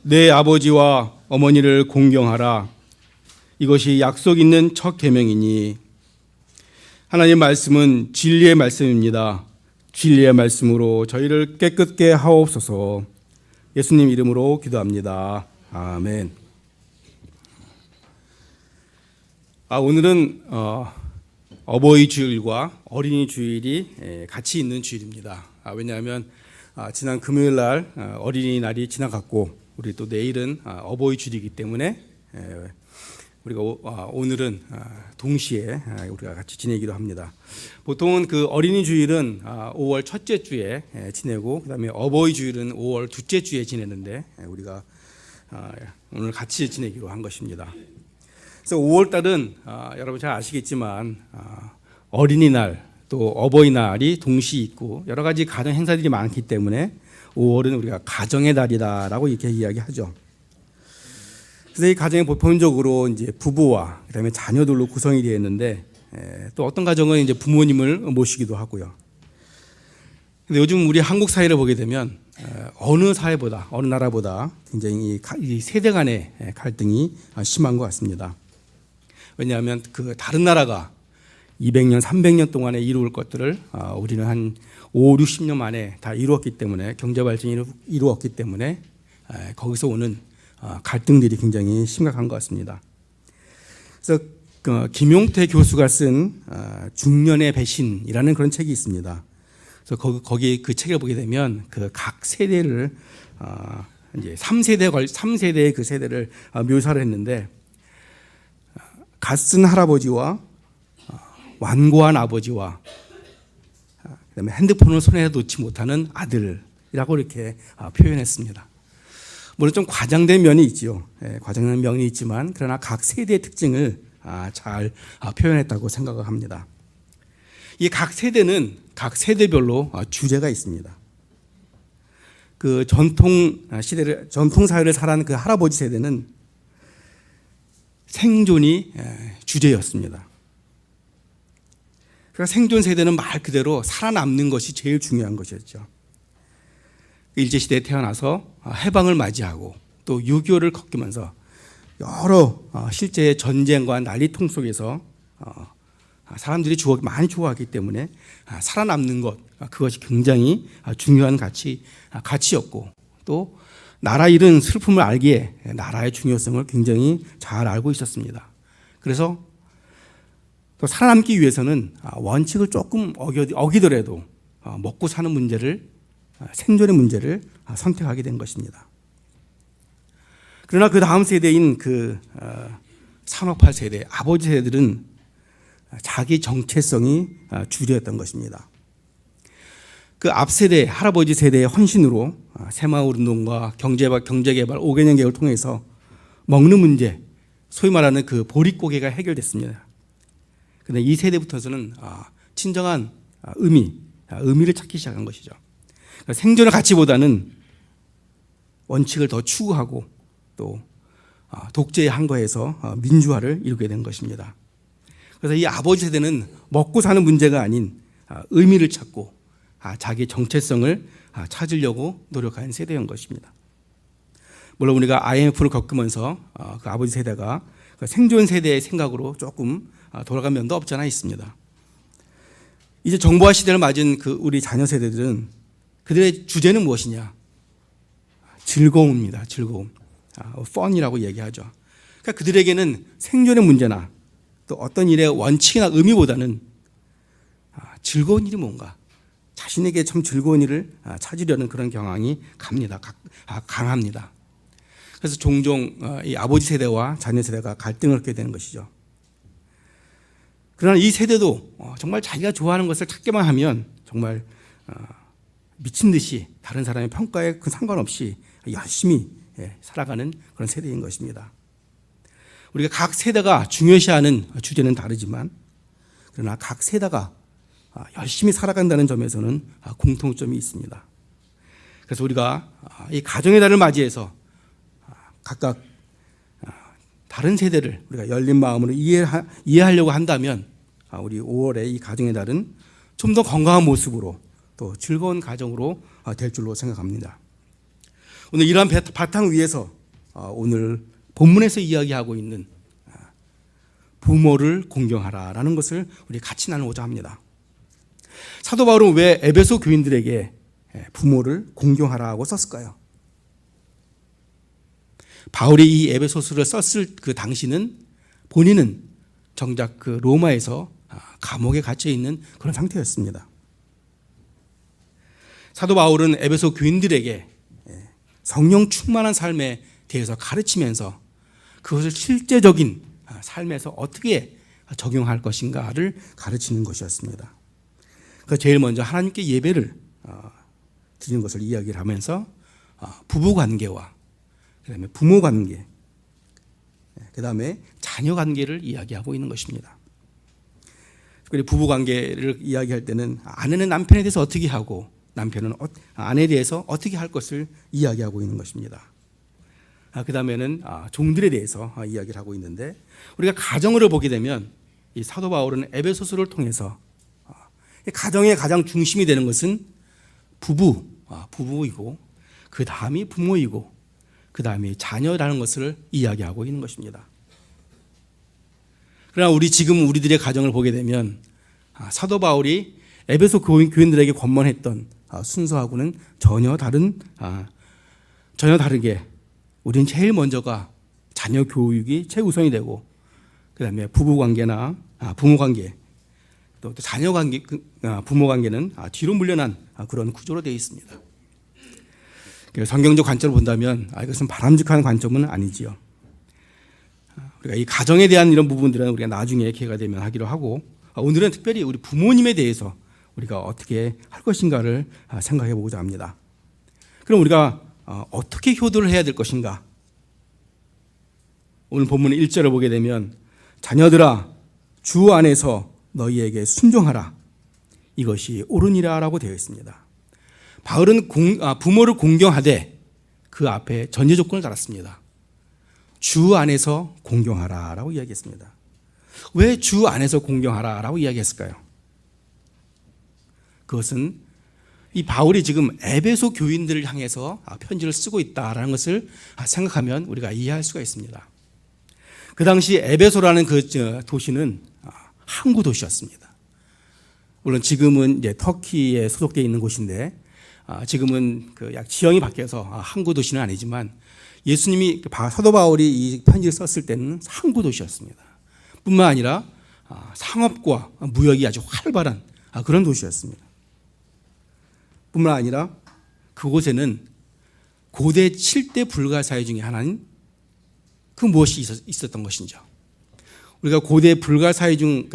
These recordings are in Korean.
내 아버지와 어머니를 공경하라. 이것이 약속 있는 첫 계명이니. 하나님 말씀은 진리의 말씀입니다. 진리의 말씀으로 저희를 깨끗게 하옵소서. 예수님 이름으로 기도합니다. 아멘. 오늘은 어버이 주일과 어린이 주일이 같이 있는 주일입니다. 왜냐하면 지난 금요일 날 어린이날이 지나갔고 우리 또 내일은 어버이 주일이기 때문에 우리가 오늘은 동시에 우리가 같이 지내기로 합니다. 보통은 그 어린이 주일은 5월 첫째 주에 지내고 그다음에 어버이 주일은 5월 둘째 주에 지내는데 우리가 오늘 같이 지내기로 한 것입니다. 그래서 5월 달은 여러분 잘 아시겠지만 어린이날 또 어버이날이 동시에 있고 여러 가지 가정 행사들이 많기 때문에 5월은 우리가 가정의 달이다라고 이렇게 이야기하죠. 그래서 이 가정이 보편적으로 이제 부부와 그다음에 자녀들로 구성이 되어 있는데 또 어떤 가정은 이제 부모님을 모시기도 하고요. 근데 요즘 우리 한국 사회를 보게 되면 어느 사회보다 어느 나라보다 굉장히 이 세대 간의 갈등이 심한 것 같습니다. 왜냐하면 그 다른 나라가 200년, 300년 동안에 이루을 것들을 우리는 한 5, 60년 만에 다 이루었기 때문에 경제 발전이 이루었기 때문에 거기서 오는 갈등들이 굉장히 심각한 것 같습니다. 그래서 김용태 교수가 쓴 중년의 배신이라는 그런 책이 있습니다. 그래서 거기 그 책을 보게 되면 그 각 세대를 이제 3세대의 그 세대를 묘사를 했는데 갓쓴 할아버지와 완고한 아버지와 그다음에 핸드폰을 손에 놓지 못하는 아들이라고 이렇게 표현했습니다. 물론 좀 과장된 면이 있지요. 과장된 면이 있지만 그러나 각 세대의 특징을 잘 표현했다고 생각을 합니다. 이 각 세대는 각 세대별로 주제가 있습니다. 그 전통 사회를 살아가는 그 할아버지 세대는 생존이 주제였습니다. 그러니까 생존 세대는 말 그대로 살아남는 것이 제일 중요한 것이었죠. 일제시대에 태어나서 해방을 맞이하고 또 6.25를 겪으면서 여러 실제 전쟁과 난리통 속에서 사람들이 많이 죽어갔기 때문에 살아남는 것, 그것이 굉장히 중요한 가치였고 또 나라 잃은 슬픔을 알기에 나라의 중요성을 굉장히 잘 알고 있었습니다. 그래서 또 살아남기 위해서는 원칙을 조금 어기더라도 먹고 사는 문제를 생존의 문제를 선택하게 된 것입니다. 그러나 그 다음 세대인 그 산업화 세대, 아버지 세대들은 자기 정체성이 주류였던 것입니다. 그 앞 세대, 할아버지 세대의 헌신으로 새마을 운동과 경제개발 5개년 계획을 통해서 먹는 문제, 소위 말하는 그 보릿고개가 해결됐습니다. 그런데 이 세대부터서는 진정한 의미를 찾기 시작한 것이죠. 그러니까 생존의 가치보다는 원칙을 더 추구하고 또 독재에 항거해서 민주화를 이루게 된 것입니다. 그래서 이 아버지 세대는 먹고 사는 문제가 아닌 의미를 찾고 자기 정체성을 찾으려고 노력한 세대인 것입니다. 물론 우리가 IMF를 겪으면서 그 아버지 세대가 생존 세대의 생각으로 조금 돌아간 면도 없지 않아 있습니다. 이제 정보화 시대를 맞은 그 우리 자녀 세대들은 그들의 주제는 무엇이냐? 즐거움입니다. 즐거움. 펀이라고 얘기하죠. 그러니까 그들에게는 생존의 문제나 또 어떤 일의 원칙이나 의미보다는 즐거운 일이 뭔가, 자신에게 참 즐거운 일을 찾으려는 그런 경향이 강합니다. 그래서 종종 이 아버지 세대와 자녀 세대가 갈등을 갖게 되는 것이죠. 그러나 이 세대도 정말 자기가 좋아하는 것을 찾기만 하면 정말 미친 듯이 다른 사람의 평가에 상관없이 열심히 살아가는 그런 세대인 것입니다. 우리가 각 세대가 중요시하는 주제는 다르지만 그러나 각 세대가 열심히 살아간다는 점에서는 공통점이 있습니다. 그래서 우리가 이 가정의 달을 맞이해서 각각 다른 세대를 우리가 열린 마음으로 이해하려고 한다면 우리 5월의 이 가정의 달은 좀 더 건강한 모습으로 또 즐거운 가정으로 될 줄로 생각합니다. 오늘 이러한 바탕 위에서 오늘 본문에서 이야기하고 있는 부모를 공경하라라는 것을 우리 같이 나누고자 합니다. 사도 바울은 왜 에베소 교인들에게 부모를 공경하라고 썼을까요? 바울이 이 에베소서를 썼을 그 당시는 본인은 정작 그 로마에서 감옥에 갇혀 있는 그런 상태였습니다. 사도 바울은 에베소 교인들에게 성령 충만한 삶에 대해서 가르치면서 그것을 실제적인 삶에서 어떻게 적용할 것인가를 가르치는 것이었습니다. 제일 먼저 하나님께 예배를 드리는 것을 이야기를 하면서 부부 관계와 그다음에 부모 관계, 그다음에 자녀 관계를 이야기하고 있는 것입니다. 특별히 부부 관계를 이야기할 때는 아내는 남편에 대해서 어떻게 하고 남편은 아내에 대해서 어떻게 할 것을 이야기하고 있는 것입니다. 그다음에는 종들에 대해서 이야기를 하고 있는데 우리가 가정을 보게 되면 이 사도 바울은 에베소서를 통해서 가정의 가장 중심이 되는 것은 부부이고 그 다음이 부모이고 그 다음이 자녀라는 것을 이야기하고 있는 것입니다. 그러나 우리들의 가정을 보게 되면 사도 바울이 에베소 교인들에게 권면했던 순서하고는 전혀 다르게 우리는 제일 먼저가 자녀 교육이 최우선이 되고 그 다음에 부부 관계나 부모 관계 또 자녀 관계, 부모 관계는 뒤로 물려난 그런 구조로 되어 있습니다. 성경적 관점으로 본다면 이것은 바람직한 관점은 아니지요. 우리가 이 가정에 대한 이런 부분들은 우리가 나중에 기회가 되면 하기로 하고 오늘은 특별히 우리 부모님에 대해서 우리가 어떻게 할 것인가를 생각해 보고자 합니다. 그럼 우리가 어떻게 효도를 해야 될 것인가? 오늘 본문 1절을 보게 되면 자녀들아 주 안에서 너희에게 순종하라 이것이 옳으니라 라고 되어 있습니다. 바울은 부모를 공경하되 그 앞에 전제 조건을 달았습니다. 주 안에서 공경하라 라고 이야기했습니다. 왜 주 안에서 공경하라 라고 이야기했을까요? 그것은 이 바울이 지금 에베소 교인들을 향해서 편지를 쓰고 있다라는 것을 생각하면 우리가 이해할 수가 있습니다. 그 당시 에베소라는 그 도시는 항구 도시였습니다. 물론 지금은 이제 터키에 소속되어 있는 곳인데 지금은 그 약 지형이 바뀌어서 항구 도시는 아니지만 예수님이 사도 바울이 이 편지를 썼을 때는 항구 도시였습니다. 뿐만 아니라 상업과 무역이 아주 활발한 그런 도시였습니다. 뿐만 아니라 그곳에는 고대 7대 불가사의 중에 하나인 그 무엇이 있었던 것인죠. 우리가 고대 불가사의 중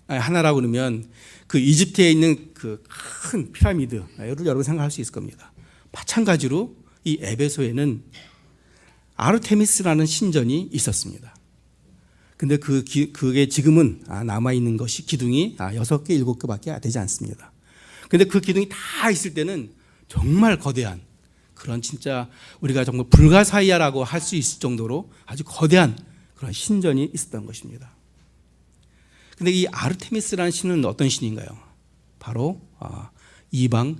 하나라고 그러면 그 이집트에 있는 그 큰 피라미드를 여러분 생각할 수 있을 겁니다. 마찬가지로 이 에베소에는 아르테미스라는 신전이 있었습니다. 근데 그게 지금은 남아있는 것이 기둥이 6개, 7개밖에 되지 않습니다. 근데 그 기둥이 다 있을 때는 정말 거대한 그런 진짜 우리가 정말 불가사의야라고 할 수 있을 정도로 아주 거대한 그런 신전이 있었던 것입니다. 근데 이 아르테미스라는 신은 어떤 신인가요? 바로 이방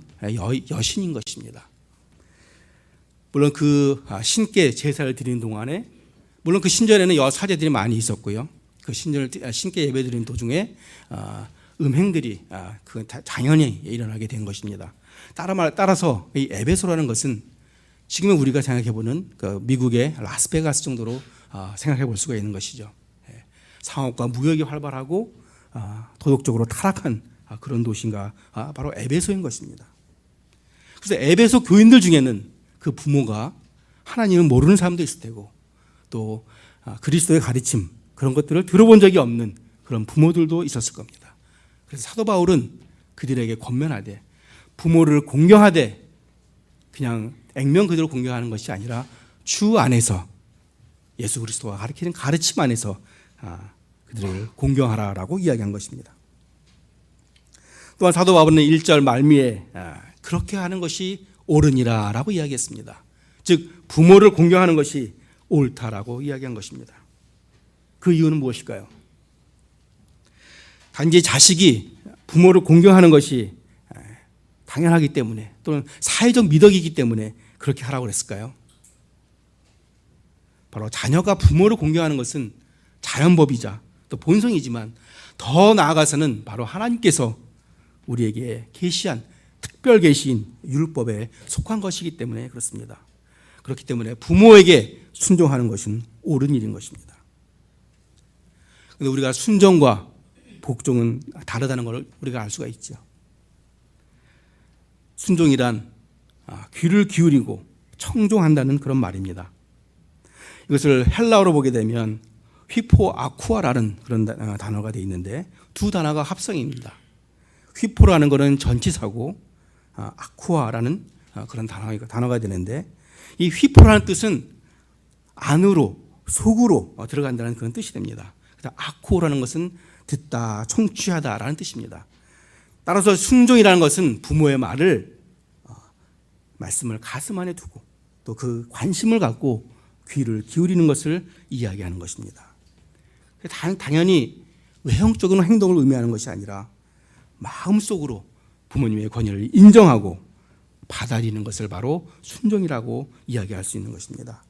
여신인 것입니다. 물론 그 신께 제사를 드리는 동안에 물론 그 신전에는 여사제들이 많이 있었고요. 그 신께 예배드리는 도중에 음행들이 당연히 일어나게 된 것입니다. 따라서 이 에베소라는 것은 지금은 우리가 생각해보는 그 미국의 라스베가스 정도로 생각해볼 수가 있는 것이죠. 상업과 무역이 활발하고 도덕적으로 타락한 그런 도시가 바로 에베소인 것입니다. 그래서 에베소 교인들 중에는 그 부모가 하나님을 모르는 사람도 있을 테고 또 그리스도의 가르침 그런 것들을 들어본 적이 없는 그런 부모들도 있었을 겁니다. 그래서 사도 바울은 그들에게 권면하되 부모를 공경하되 그냥 액면 그대로 공경하는 것이 아니라 주 안에서 예수 그리스도가 가르치는 가르침 안에서 그들을 공경하라라고 이야기한 것입니다. 또한 사도 바울은 1절 말미에 그렇게 하는 것이 옳으니라라고 이야기했습니다. 즉 부모를 공경하는 것이 옳다라고 이야기한 것입니다. 그 이유는 무엇일까요? 단지 자식이 부모를 공경하는 것이 당연하기 때문에 또는 사회적 미덕이기 때문에 그렇게 하라고 그랬을까요? 바로 자녀가 부모를 공경하는 것은 자연법이자 또 본성이지만 더 나아가서는 바로 하나님께서 우리에게 계시한 특별 계시인 율법에 속한 것이기 때문에 그렇습니다. 그렇기 때문에 부모에게 순종하는 것은 옳은 일인 것입니다. 그런데 우리가 순종과 복종은 다르다는 걸 우리가 알 수가 있죠. 순종이란 귀를 기울이고 청종한다는 그런 말입니다. 이것을 헬라어로 보게 되면 휘포아쿠아라는 그런 단어가 되어 있는데 두 단어가 합성입니다. 휘포라는 것은 전치사고 아쿠아라는 그런 단어가 되는데 이 휘포라는 뜻은 안으로 속으로 들어간다는 그런 뜻이 됩니다. 아쿠라는 것은 듣다, 청취하다라는 뜻입니다. 따라서 순종이라는 것은 부모의 말씀을 가슴 안에 두고 또 그 관심을 갖고 귀를 기울이는 것을 이야기하는 것입니다. 당연히 외형적인 행동을 의미하는 것이 아니라 마음속으로 부모님의 권위를 인정하고 받아들이는 것을 바로 순종이라고 이야기할 수 있는 것입니다.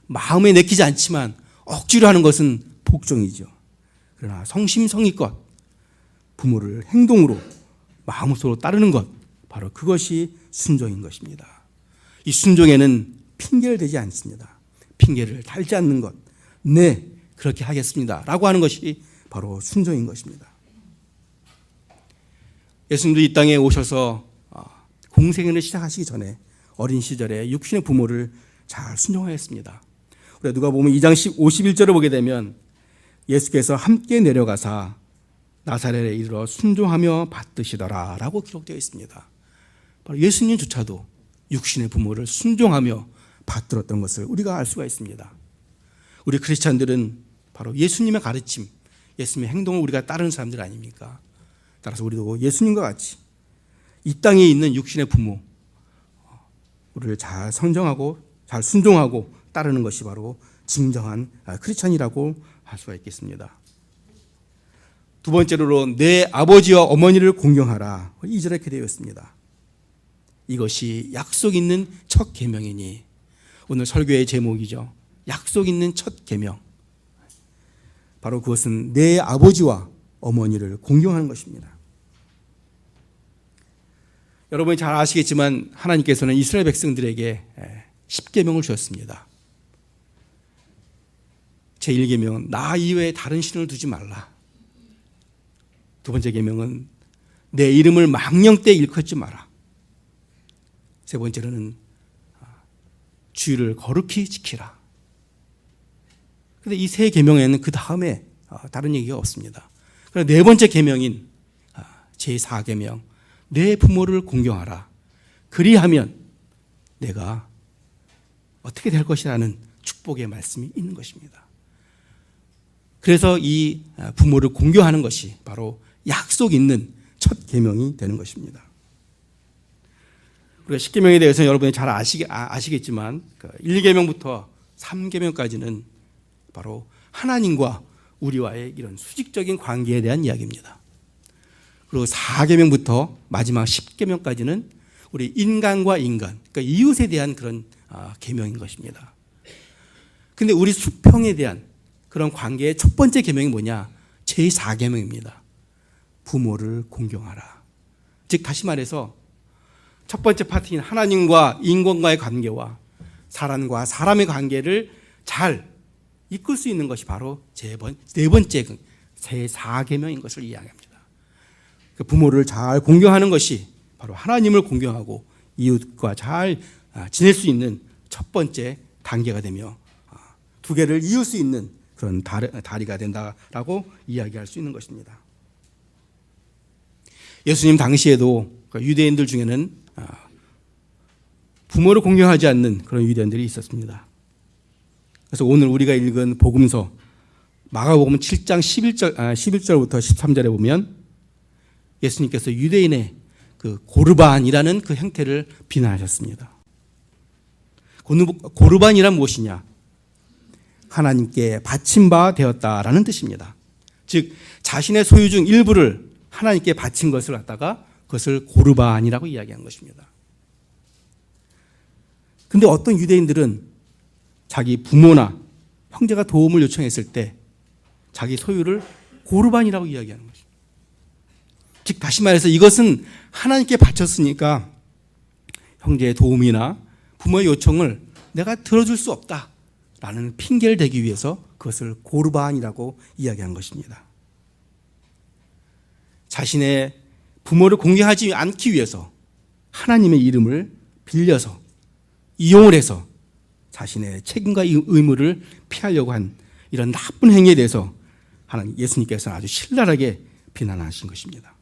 마음에 내키지 않지만 억지로 하는 것은 복종이죠. 그러나 성심성의껏 부모를 행동으로 마음속으로 따르는 것, 바로 그것이 순종인 것입니다. 이 순종에는 핑계를 대지 않습니다. 핑계를 달지 않는 것, 네, 그렇게 하겠습니다 라고 하는 것이 바로 순종인 것입니다. 예수님도 이 땅에 오셔서 공생애를 시작하시기 전에 어린 시절에 육신의 부모를 잘 순종하였습니다. 우리가 누가복음 2장 51절을 보게 되면 예수께서 함께 내려가사 나사렛에 이르러 순종하며 받드시더라 라고 기록되어 있습니다. 바로 예수님조차도 육신의 부모를 순종하며 받들었던 것을 우리가 알 수가 있습니다. 우리 크리스찬들은 바로 예수님의 가르침, 예수님의 행동을 우리가 따르는 사람들 아닙니까? 따라서 우리도 예수님과 같이 이 땅에 있는 육신의 부모, 우리를 잘 성정하고 잘 순종하고 따르는 것이 바로 진정한 크리스찬이라고 할 수가 있겠습니다. 두 번째로 내 아버지와 어머니를 공경하라. 2절에 이렇게 되어 있습니다. 이것이 약속 있는 첫 계명이니, 오늘 설교의 제목이죠. 약속 있는 첫 계명. 바로 그것은 내 아버지와 어머니를 공경하는 것입니다. 여러분이 잘 아시겠지만 하나님께서는 이스라엘 백성들에게 10계명을 주셨습니다. 제1계명은 나 이외에 다른 신을 두지 말라. 두 번째 계명은 내 이름을 망령되이 일컫지 마라. 세 번째로는 주의를 거룩히 지키라. 그런데 이 세 계명에는 그 다음에 다른 얘기가 없습니다. 그래서 네 번째 계명인 제4계명 내 부모를 공경하라. 그리하면 내가 어떻게 될 것이라는 축복의 말씀이 있는 것입니다. 그래서 이 부모를 공경하는 것이 바로 약속 있는 첫 계명이 되는 것입니다. 우리가 10계명에 대해서는 여러분이 잘 아시겠지만 1계명부터 3계명까지는 바로 하나님과 우리와의 이런 수직적인 관계에 대한 이야기입니다. 그리고 4계명부터 마지막 10계명까지는 우리 인간과 인간, 그러니까 이웃에 대한 그런 계명인 것입니다. 그런데 우리 수평에 대한 그런 관계의 첫 번째 계명이 뭐냐? 제4계명입니다. 부모를 공경하라. 즉 다시 말해서 첫 번째 파트인 하나님과 인간과의 관계와 사람과 사람의 관계를 잘 이끌 수 있는 것이 바로 네 번째 제4계명인 것을 이야기합니다. 부모를 잘 공경하는 것이 바로 하나님을 공경하고 이웃과 잘 지낼 수 있는 첫 번째 단계가 되며 두 개를 이을 수 있는 그런 다리가 된다라고 이야기할 수 있는 것입니다. 예수님 당시에도 유대인들 중에는 부모를 공경하지 않는 그런 유대인들이 있었습니다. 그래서 오늘 우리가 읽은 복음서 마가복음 7장 11절부터 13절에 보면 예수님께서 유대인의 그 고르반이라는 그 형태를 비난하셨습니다. 고르반이란 무엇이냐? 하나님께 바친 바 되었다라는 뜻입니다. 즉 자신의 소유 중 일부를 하나님께 바친 것을 갖다가 그것을 고르반이라고 이야기한 것입니다. 그런데 어떤 유대인들은 자기 부모나 형제가 도움을 요청했을 때 자기 소유를 고르반이라고 이야기하는 것입니다. 즉 다시 말해서 이것은 하나님께 바쳤으니까 형제의 도움이나 부모의 요청을 내가 들어줄 수 없다라는 핑계를 대기 위해서 그것을 고르반이라고 이야기한 것입니다. 자신의 부모를 공경하지 않기 위해서 하나님의 이름을 빌려서 이용을 해서 자신의 책임과 의무를 피하려고 한 이런 나쁜 행위에 대해서 하나님 예수님께서는 아주 신랄하게 비난하신 것입니다.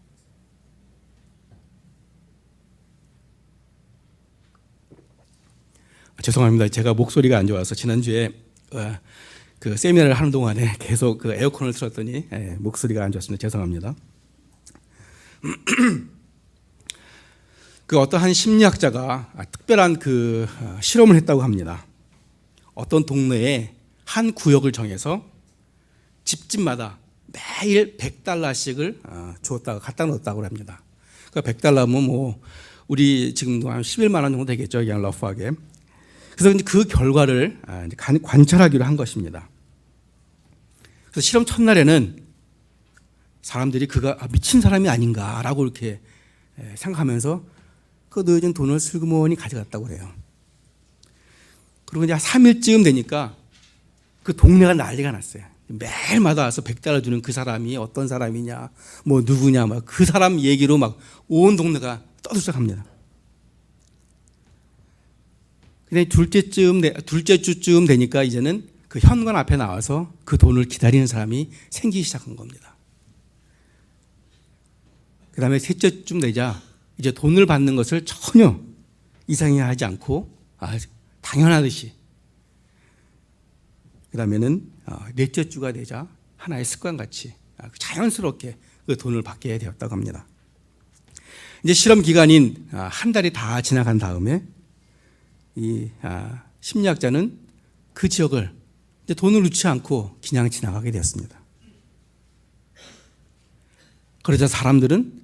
죄송합니다. 제가 목소리가 안 좋아서 지난주에 그 세미나를 하는 동안에 계속 그 에어컨을 틀었더니 목소리가 안 좋았습니다. 죄송합니다. 그 어떤 한 심리학자가 특별한 그 실험을 했다고 합니다. 어떤 동네에 한 구역을 정해서 집집마다 매일 $100씩을 주었다가 갖다 놓았다고 합니다. 그러니까 $100면 뭐 우리 지금 한 11만 원 정도 되겠죠. 그냥 러프하게. 그래서 그 결과를 관찰하기로 한 것입니다. 그래서 실험 첫날에는 사람들이 그가 미친 사람이 아닌가라고 이렇게 생각하면서 그 놓여진 돈을 슬그머니 가져갔다고 그래요. 그리고 이제 3일쯤 되니까 그 동네가 난리가 났어요. 매일마다 와서 $100 주는 그 사람이 어떤 사람이냐, 뭐 누구냐, 막 그 사람 얘기로 막 온 동네가 떠들썩합니다. 근데 둘째 주쯤 되니까 이제는 그 현관 앞에 나와서 그 돈을 기다리는 사람이 생기기 시작한 겁니다. 그 다음에 셋째쯤 되자 이제 돈을 받는 것을 전혀 이상하지 않고 당연하듯이, 그 다음에는 넷째 주가 되자 하나의 습관같이 자연스럽게 그 돈을 받게 되었다고 합니다. 이제 실험 기간인 한 달이 다 지나간 다음에 이 심리학자는 그 지역을 이제 돈을 넣지 않고 그냥 지나가게 되었습니다. 그러자 사람들은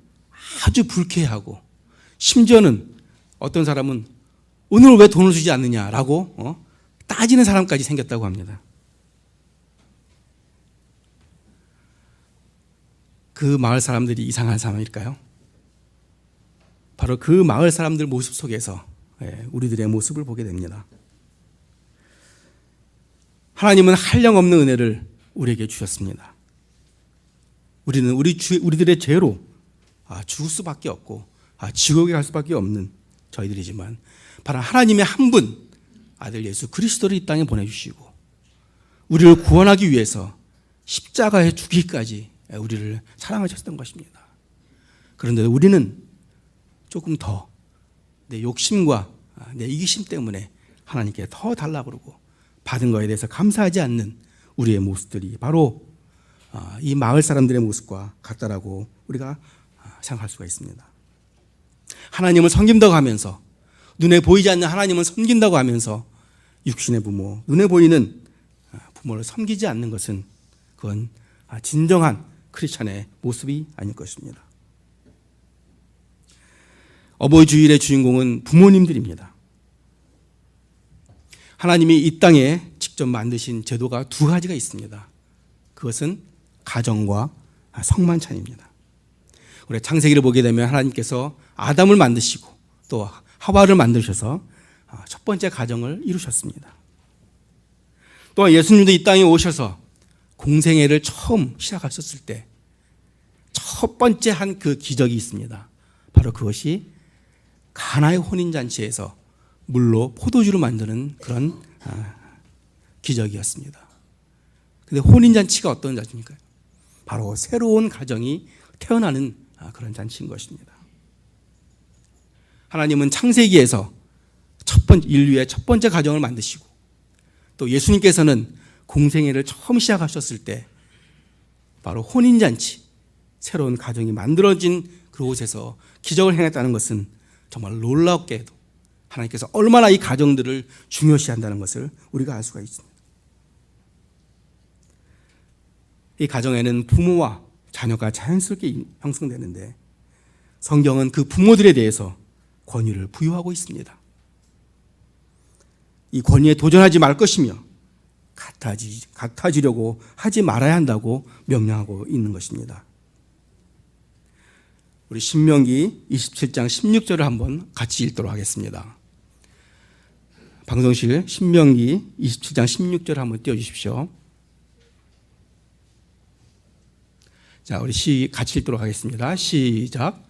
아주 불쾌해하고, 심지어는 어떤 사람은 오늘 왜 돈을 주지 않느냐라고 따지는 사람까지 생겼다고 합니다. 그 마을 사람들이 이상한 사람일까요? 바로 그 마을 사람들 모습 속에서 우리들의 모습을 보게 됩니다. 하나님은 한량없는 은혜를 우리에게 주셨습니다. 우리는 우리들의 죄로 죽을 수밖에 없고 지옥에 갈 수밖에 없는 저희들이지만, 바로 하나님의 한 분 아들 예수 그리스도를 이 땅에 보내주시고 우리를 구원하기 위해서 십자가에 죽기까지 우리를 사랑하셨던 것입니다. 그런데 우리는 조금 더 내 욕심과 내 이기심 때문에 하나님께 더 달라고 그러고 받은 것에 대해서 감사하지 않는 우리의 모습들이 바로 이 마을 사람들의 모습과 같다라고 우리가 생각할 수가 있습니다. 하나님을 섬긴다고 하면서, 눈에 보이지 않는 하나님을 섬긴다고 하면서 육신의 부모, 눈에 보이는 부모를 섬기지 않는 것은 그건 진정한 크리스찬의 모습이 아닐 것입니다. 어버이 주일의 주인공은 부모님들입니다. 하나님이 이 땅에 직접 만드신 제도가 두 가지가 있습니다. 그것은 가정과 성만찬입니다. 우리 창세기를 보게 되면 하나님께서 아담을 만드시고 또 하와를 만드셔서 첫 번째 가정을 이루셨습니다. 또 예수님도 이 땅에 오셔서 공생애를 처음 시작하셨을 때 첫 번째 한 그 기적이 있습니다. 바로 그것이 가나의 혼인잔치에서 물로 포도주로 만드는 그런 기적이었습니다. 그런데 혼인잔치가 어떤 잔치입니까? 바로 새로운 가정이 태어나는 그런 잔치인 것입니다. 하나님은 창세기에서 인류의 첫 번째 가정을 만드시고, 또 예수님께서는 공생애를 처음 시작하셨을 때 바로 혼인잔치, 새로운 가정이 만들어진 그곳에서 기적을 행했다는 것은 정말 놀랍게도 하나님께서 얼마나 이 가정들을 중요시한다는 것을 우리가 알 수가 있습니다. 이 가정에는 부모와 자녀가 자연스럽게 형성되는데, 성경은 그 부모들에 대해서 권위를 부여하고 있습니다. 이 권위에 도전하지 말 것이며 같아지려고 하지 말아야 한다고 명령하고 있는 것입니다. 우리 신명기 27장 16절을 한번 같이 읽도록 하겠습니다. 방송실 신명기 27장 16절 한번 띄워주십시오. 자, 우리 같이 읽도록 하겠습니다. 시작.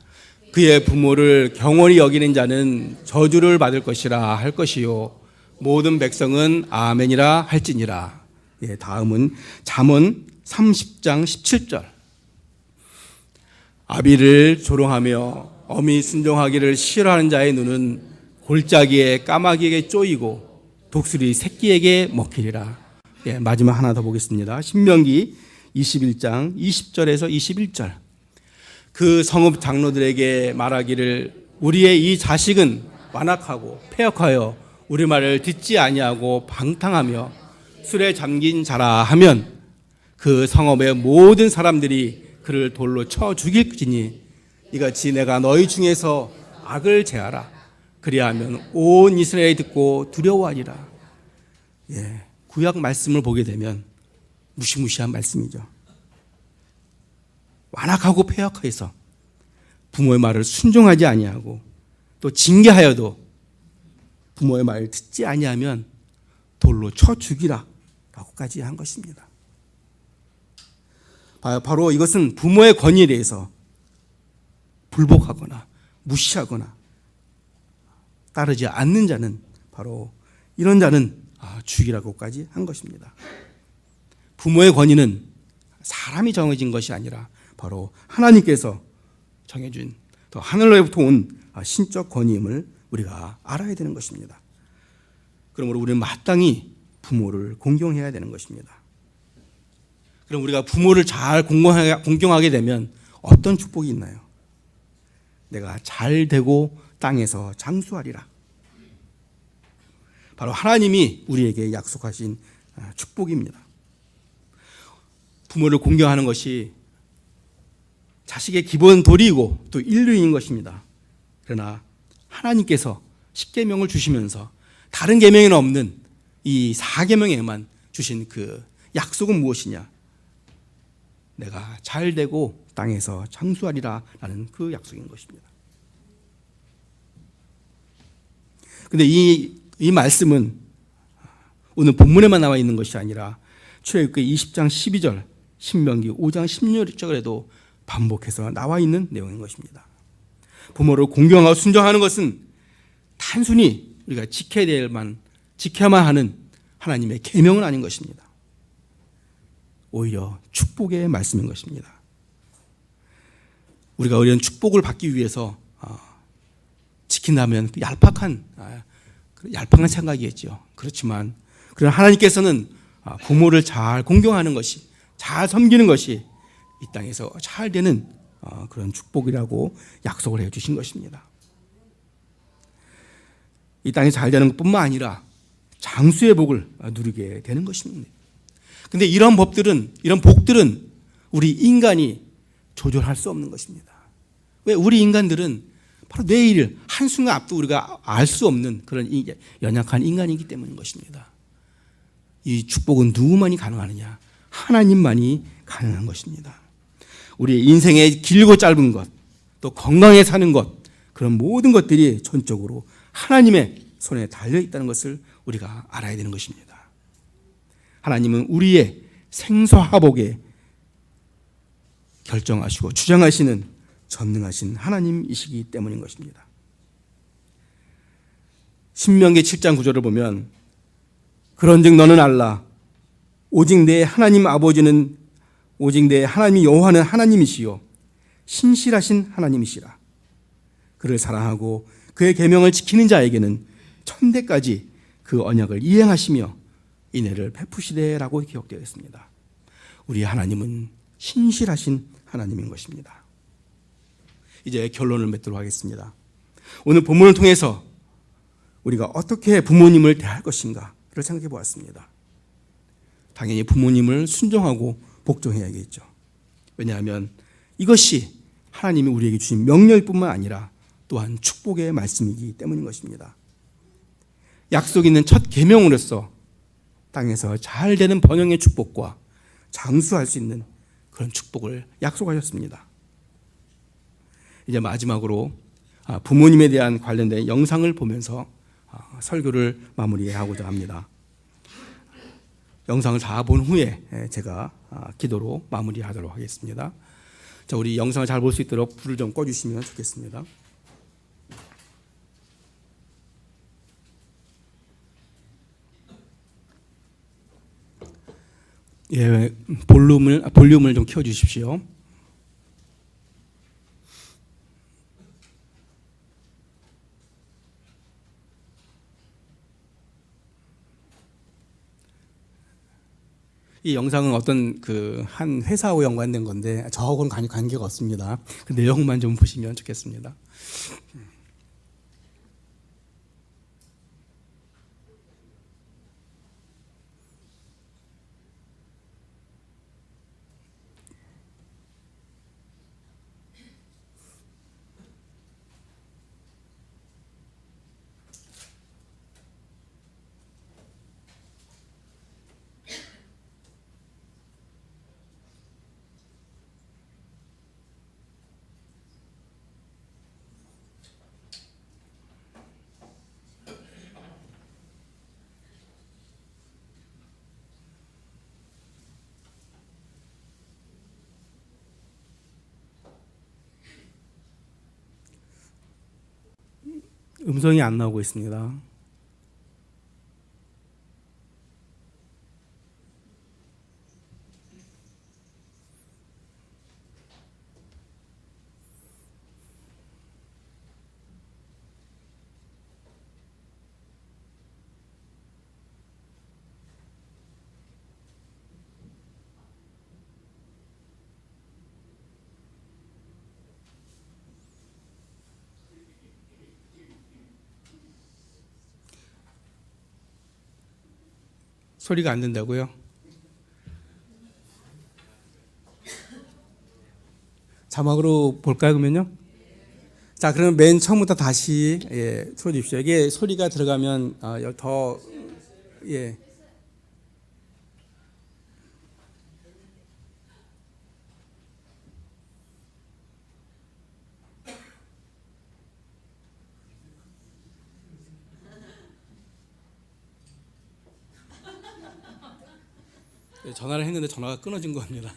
그의 부모를 경홀히 여기는 자는 저주를 받을 것이라 할 것이요 모든 백성은 아멘이라 할지니라. 예, 다음은 잠언 30장 17절. 아비를 조롱하며 어미 순종하기를 싫어하는 자의 눈은 골짜기에 까마귀에게 쪼이고 독수리 새끼에게 먹히리라. 예, 마지막 하나 더 보겠습니다. 신명기 21장 20절에서 21절. 그 성읍 장로들에게 말하기를 우리의 이 자식은 완악하고 패역하여 우리 말을 듣지 아니하고 방탕하며 술에 잠긴 자라 하면 그 성읍의 모든 사람들이 그를 돌로 쳐 죽일지니 이같이 내가 너희 중에서 악을 제하라. 그리하면 온 이스라엘이 듣고 두려워하리라. 예, 구약 말씀을 보게 되면 무시무시한 말씀이죠. 완악하고 패역해서 부모의 말을 순종하지 아니하고 또 징계하여도 부모의 말을 듣지 아니하면 돌로 쳐 죽이라 라고까지 한 것입니다. 바로 이것은 부모의 권위에 대해서 불복하거나 무시하거나 따르지 않는 자는 바로 이런 자는 죽이라고까지 한 것입니다. 부모의 권위는 사람이 정해진 것이 아니라 바로 하나님께서 정해준 또 하늘로부터 온 신적 권위임을 우리가 알아야 되는 것입니다. 그러므로 우리는 마땅히 부모를 공경해야 되는 것입니다. 그럼 우리가 부모를 잘 공경하게 되면 어떤 축복이 있나요? 내가 잘 되고 땅에서 장수하리라. 바로 하나님이 우리에게 약속하신 축복입니다. 부모를 공경하는 것이 자식의 기본 도리이고 또 인류인 것입니다. 그러나 하나님께서 십계명을 주시면서 다른 계명에는 없는 이 4계명에만 주신 그 약속은 무엇이냐? 내가 잘 되고 땅에서 장수하리라 라는 그 약속인 것입니다. 그런데 이 말씀은 오늘 본문에만 나와 있는 것이 아니라 출애굽기 20장 12절, 신명기 5장 16절에도 반복해서 나와 있는 내용인 것입니다. 부모를 공경하고 순종하는 것은 단순히 우리가 지켜야만 하는 하나님의 계명은 아닌 것입니다. 오히려 축복의 말씀인 것입니다. 우리가 이런 축복을 받기 위해서 지킨다면 얄팍한 생각이겠죠. 그렇지만 그러나 하나님께서는 부모를 잘 공경하는 것이, 잘 섬기는 것이 이 땅에서 잘 되는 그런 축복이라고 약속을 해주신 것입니다. 이 땅이 잘 되는 것뿐만 아니라 장수의 복을 누리게 되는 것입니다. 그런데 이런 복들은 우리 인간이 조절할 수 없는 것입니다. 왜? 우리 인간들은 바로 내일 한순간 앞도 우리가 알 수 없는 그런 연약한 인간이기 때문인 것입니다. 이 축복은 누구만이 가능하느냐? 하나님만이 가능한 것입니다. 우리 인생의 길고 짧은 것, 또 건강에 사는 것, 그런 모든 것들이 전적으로 하나님의 손에 달려있다는 것을 우리가 알아야 되는 것입니다. 하나님은 우리의 생사화복에 결정하시고 주장하시는 전능하신 하나님이시기 때문인 것입니다. 신명기 7장 9절을 보면 그런즉 너는 알라 오직 내 하나님 아버지는 오직 내 하나님 여호와는 하나님이시요 신실하신 하나님이시라. 그를 사랑하고 그의 계명을 지키는 자에게는 천대까지 그 언약을 이행하시며 인애를 베푸시되라고 기록되어 있습니다. 우리 하나님은 신실하신 하나님인 것입니다. 이제 결론을 맺도록 하겠습니다. 오늘 본문을 통해서 우리가 어떻게 부모님을 대할 것인가를 생각해 보았습니다. 당연히 부모님을 순종하고 복종해야겠죠. 왜냐하면 이것이 하나님이 우리에게 주신 명령뿐만 아니라 또한 축복의 말씀이기 때문인 것입니다. 약속 있는 첫 계명으로서 땅에서 잘 되는 번영의 축복과 장수할 수 있는 그런 축복을 약속하셨습니다. 이제 마지막으로 부모님에 대한 관련된 영상을 보면서 설교를 마무리하고자 합니다. 영상을 다 본 후에 제가 기도로 마무리하도록 하겠습니다. 자, 우리 영상을 잘 볼 수 있도록 불을 좀 꺼주시면 좋겠습니다. 예, 볼륨을 좀 켜주십시오. 이 영상은 어떤 한 회사하고 연관된 건데 저하고는 관계가 없습니다. 그 내용만 좀 보시면 좋겠습니다. 음성이 안 나오고 있습니다. 소리가 안 된다고요? 자막으로 볼까요, 그러면요? 자, 그러면 맨 처음부터 다시 틀어주십시오. 이게 소리가 들어가면 더 예. 전화를 했는데 전화가 끊어진 겁니다.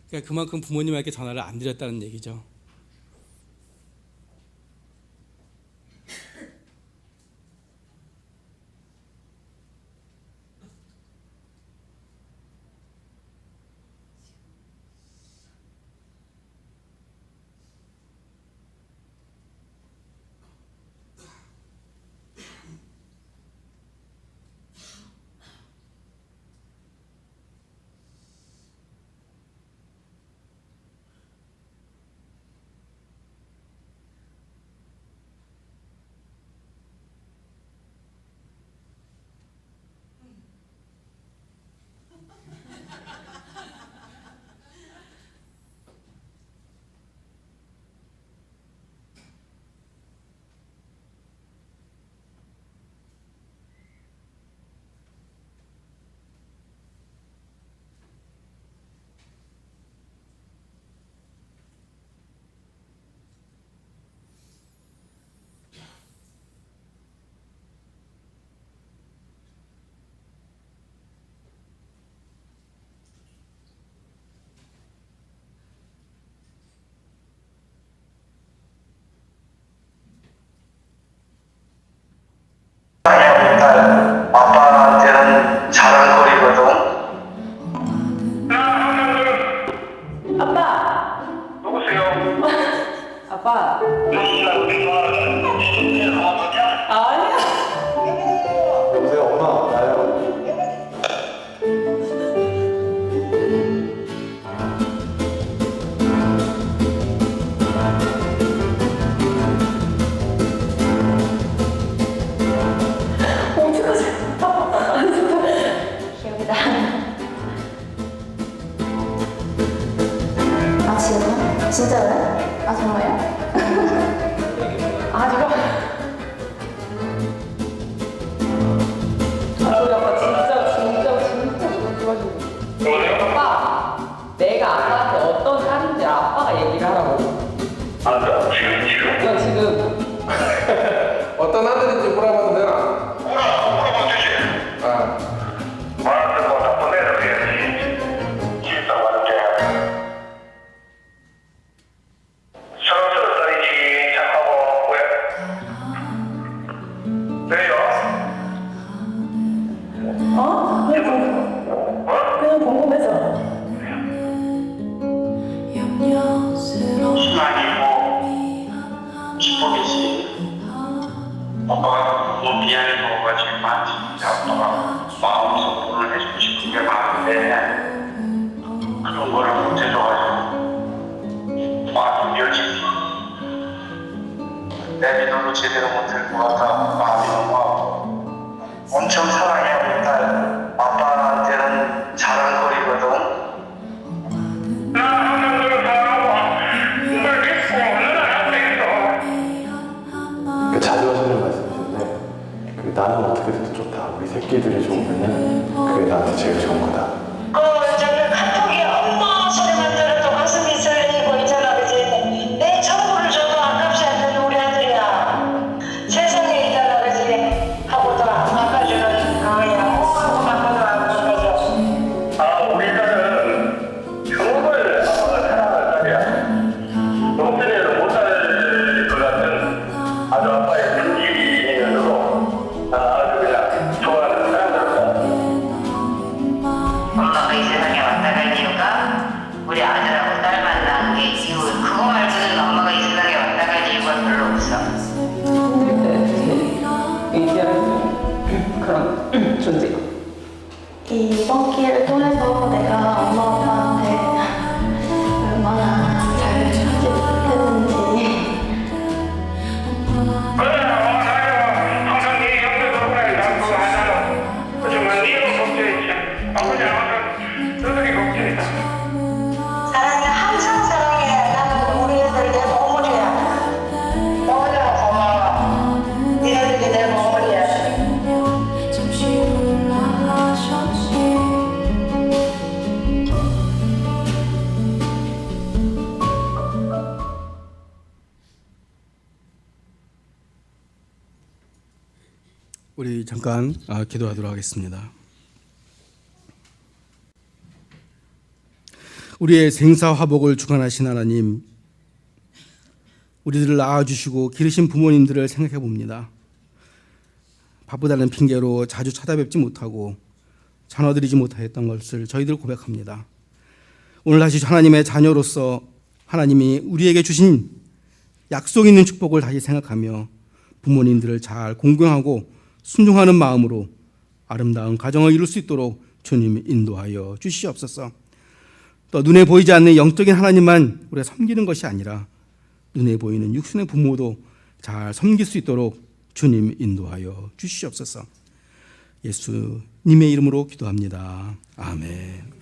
그러니까 그만큼 부모님에게 전화를 안 드렸다는 얘기죠. 아빠한테는 자랑거리거든. 아빠! 누구세요? 아빠! 아니야. 여보세요, 엄마. 나요. 기억이다. 아, 지금? 진짜로요? 아, 정말요? 아, 저거? 아, 저희 아빠 진짜 제대로 못할 것 같아 마음이 너무 아파. 엄청 사랑해 우리 딸. 아빠한테는 자랑거리거든. 나 항상 널 사랑하고 널 믿고 늘 알고 있어. 자주 하시는 말씀이신데 나는 어떻게 돼도 좋다. 우리 새끼들이 좋으면은 그게 나한테 제일 좋은 거다. 저기 카톡에 엄마 소리만 들어도 가슴이 설레고 있잖아, 그지? 내 전부를 줘도 아깝지 않는 우리 아들이야. 세상에 있잖아, 그지? 하고도 안 바꿔주는 거야. 하고 바꿔도 안 바꿔줘. 아 우리 딸은 정말 아빠가 사랑하는 딸이야. 동생에는 못할 것 같은 아주 아빠의 분위기 있는 아주 그냥 좋아하는 사람들이다. 엄마가 이 세상에 왔다 갈 이유가 우리 아들하고 딸 만난 게 이유. 그거 말고는 엄마가 이 세상에 왔다 갈 이유가 별로 없어. 의지하는 그런 존재가. 이번 기회를 통해서 내가 엄마 아빠한테 얼마나 잘 해줬는지 그래, 나는 항상 네 옆에 덕분에 난 그거 하잖아. 하지만 네가 걱정했지. 아버지는 항상 너들이 걱정이다. 사랑해, 항상 사랑해. 나는 우리 애들 내 보물이야. 너무나 고마워. 니네들이 내 보물이야. 우리 잠깐 기도하도록 하겠습니다. 우리의 생사화복을 주관하신 하나님, 우리들을 낳아주시고 기르신 부모님들을 생각해 봅니다. 바쁘다는 핑계로 자주 찾아뵙지 못하고 자녀드리지 못하였던 것을 저희들 고백합니다. 오늘 다시 하나님의 자녀로서 하나님이 우리에게 주신 약속 있는 축복을 다시 생각하며 부모님들을 잘 공경하고 순종하는 마음으로 아름다운 가정을 이룰 수 있도록 주님이 인도하여 주시옵소서. 또 눈에 보이지 않는 영적인 하나님만 우리가 섬기는 것이 아니라 눈에 보이는 육신의 부모도 잘 섬길 수 있도록 주님 인도하여 주시옵소서. 예수님의 이름으로 기도합니다. 아멘.